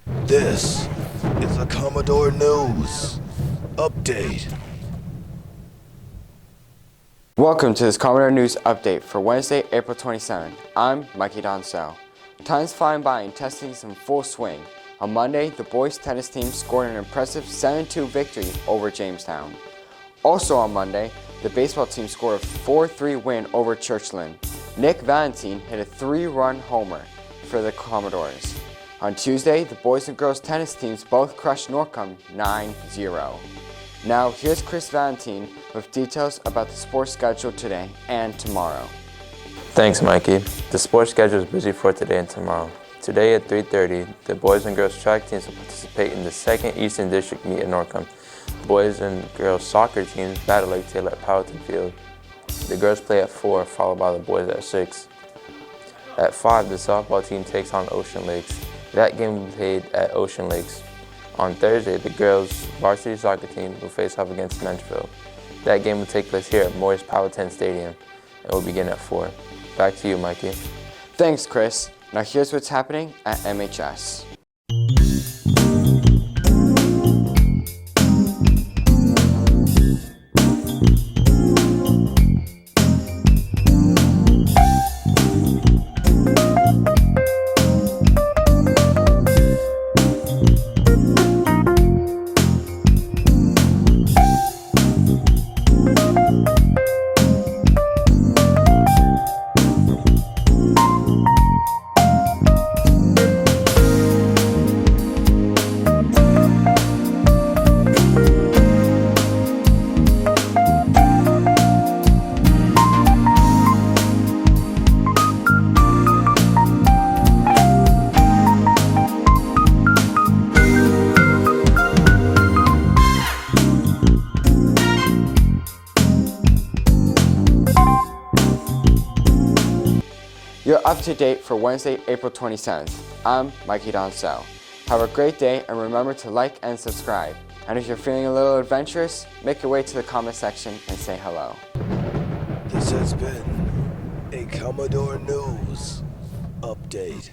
This is the Commodore News Update. Welcome to this Commodore News Update for Wednesday, April 27th. I'm Mikey Doncel. Time's flying by and testing's in full swing. On Monday, the boys tennis team scored an impressive 7-2 victory over Jamestown. Also on Monday, the baseball team scored a 4-3 win over Churchland. Nick Valentine hit a 3-run homer for the Commodores. On Tuesday, the boys and girls tennis teams both crushed Norcom 9-0. Now, here's Chris Valentine with details about the sports schedule today and tomorrow. Thanks, Mikey. The sports schedule is busy for today and tomorrow. Today at 3:30, the boys and girls track teams will participate in the 2nd Eastern District meet at Norcom. The boys and girls soccer teams battle Lake Taylor at Powhatan Field. The girls play at 4, followed by the boys at 6. At 5, the softball team takes on Ocean Lakes. That game will be played at Ocean Lakes. On Thursday, the girls' varsity soccer team will face off against Menchville. That game will take place here at Morris Powhatan Stadium and will begin at 4. Back to you, Mikey. Thanks, Chris. Now here's what's happening at MHS. You're up to date for Wednesday, April 27th. I'm Mikey Doncel. Have a great day and remember to like and subscribe. And if you're feeling a little adventurous, make your way to the comment section and say hello. This has been a Commodore News Update.